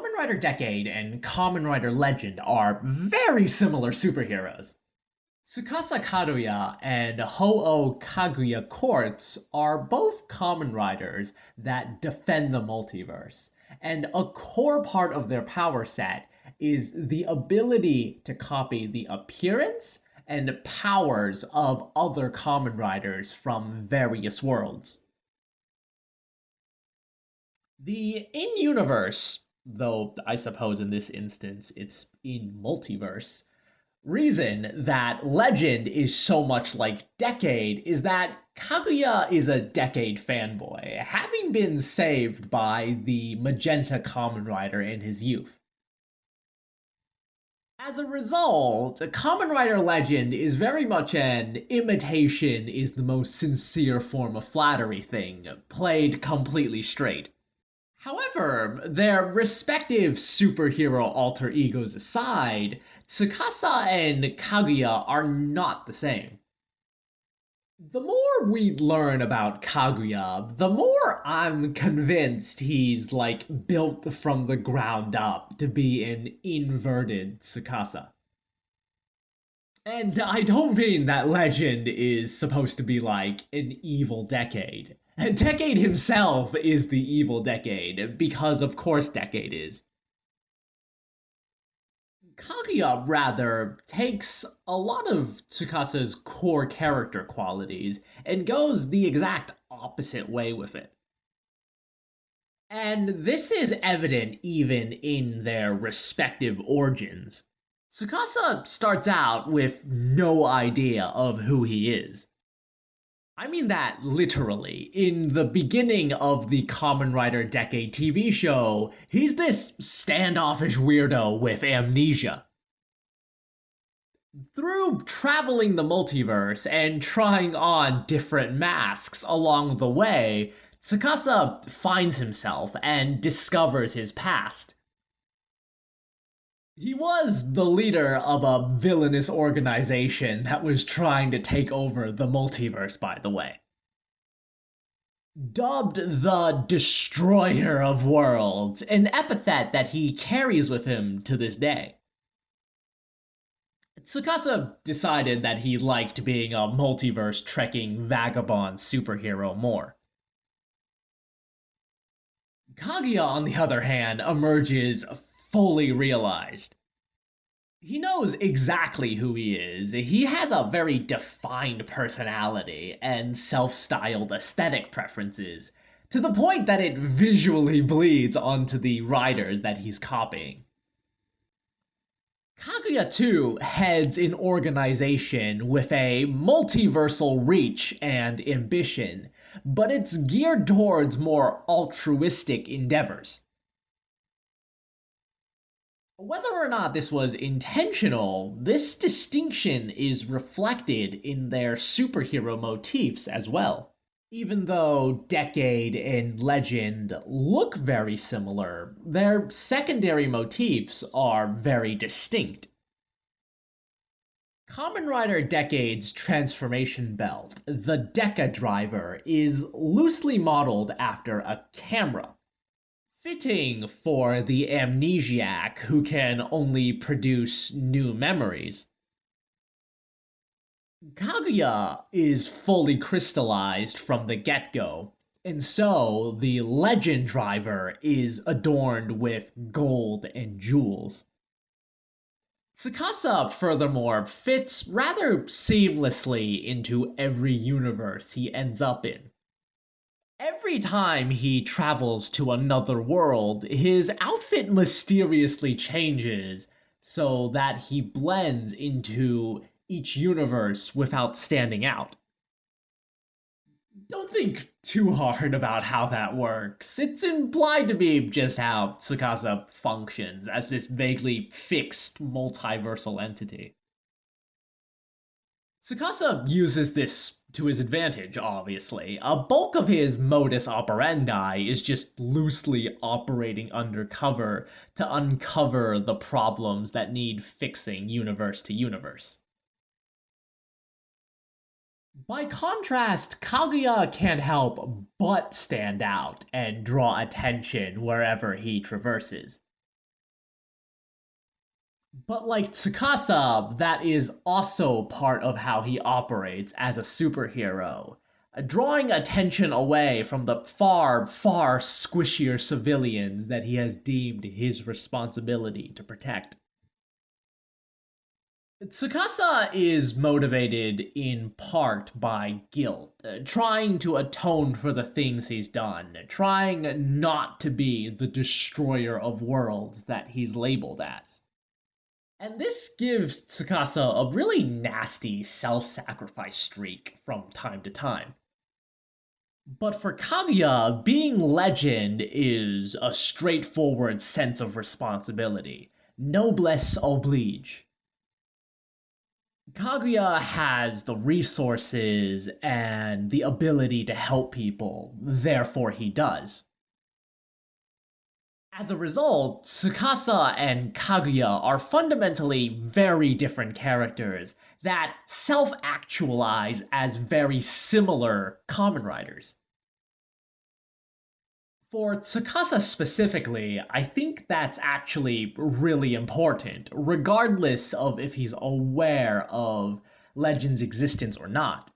Kamen Rider Decade and Kamen Rider Legend are very similar superheroes. Tsukasa Kaguya and Ho-Oh Kaguya Courts are both Kamen Riders that defend the multiverse, and a core part of their power set is the ability to copy the appearance and powers of other Kamen Riders from various worlds. The in universe, though I suppose in this instance it's in multiverse, reason that Legend is so much like Decade is that Kaguya is a Decade fanboy, having been saved by the Magenta Kamen Rider in his youth. As a result, Kamen Rider Legend is very much an imitation is the most sincere form of flattery thing, played completely straight. However, their respective superhero alter egos aside, Tsukasa and Kaguya are not the same. The more we learn about Kaguya, the more I'm convinced he's like built from the ground up to be an inverted Tsukasa. And I don't mean that Legend is supposed to be like an evil Decade. Decade himself is the evil Decade, because of course Decade is. Kaguya, rather, takes a lot of Tsukasa's core character qualities and goes the exact opposite way with it. And this is evident even in their respective origins. Tsukasa starts out with no idea of who he is. I mean that literally. In the beginning of the Kamen Rider Decade TV show, he's this standoffish weirdo with amnesia. Through traveling the multiverse and trying on different masks along the way, Tsukasa finds himself and discovers his past. He was the leader of a villainous organization that was trying to take over the multiverse, by the way. Dubbed the Destroyer of Worlds, an epithet that he carries with him to this day. Tsukasa decided that he liked being a multiverse trekking vagabond superhero more. Kaguya, on the other hand, emerges fully realized. He knows exactly who he is. He has a very defined personality and self styled aesthetic preferences, to the point that it visually bleeds onto the riders that he's copying. Kaguya, too, heads an organization with a multiversal reach and ambition, but it's geared towards more altruistic endeavors. Whether or not this was intentional, this distinction is reflected in their superhero motifs as well. Even though Decade and Legend look very similar, their secondary motifs are very distinct. Kamen Rider Decade's transformation belt, the Deca Driver, is loosely modeled after a camera. Fitting for the amnesiac who can only produce new memories. Kaguya is fully crystallized from the get go, and so the Legend Driver is adorned with gold and jewels. Tsukasa, furthermore, fits rather seamlessly into every universe he ends up in. Every time he travels to another world, his outfit mysteriously changes so that he blends into each universe without standing out. Don't think too hard about how that works. It's implied to be just how Tsukasa functions as this vaguely fixed multiversal entity. Tsukasa uses this to his advantage, obviously. A bulk of his modus operandi is just loosely operating undercover to uncover the problems that need fixing universe to universe. By contrast, Kaguya can't help but stand out and draw attention wherever he traverses. But like Tsukasa, that is also part of how he operates as a superhero, drawing attention away from the far, far squishier civilians that he has deemed his responsibility to protect. Tsukasa is motivated in part by guilt, trying to atone for the things he's done, trying not to be the destroyer of worlds that he's labeled as. And this gives Tsukasa a really nasty self sacrifice streak from time to time. But for Kaguya, being legend is a straightforward sense of responsibility. Noblesse oblige. Kaguya has the resources and the ability to help people, therefore he does. As a result, Tsukasa and Kaguya are fundamentally very different characters that self actualize as very similar Kamen Riders. For Tsukasa specifically, I think that's actually really important, regardless of if he's aware of Legend's existence or not.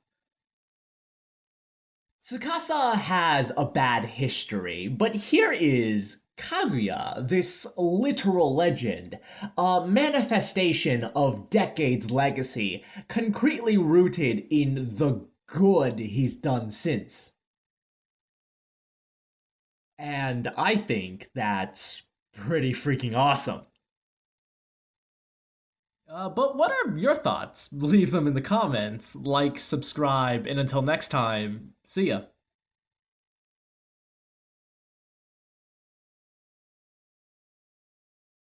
Tsukasa has a bad history, but here is Kaguya, this literal legend, a manifestation of decades' legacy, concretely rooted in the good he's done since. And I think that's pretty freaking awesome. But what are your thoughts? Leave them in the comments, like, subscribe, and until next time, see ya.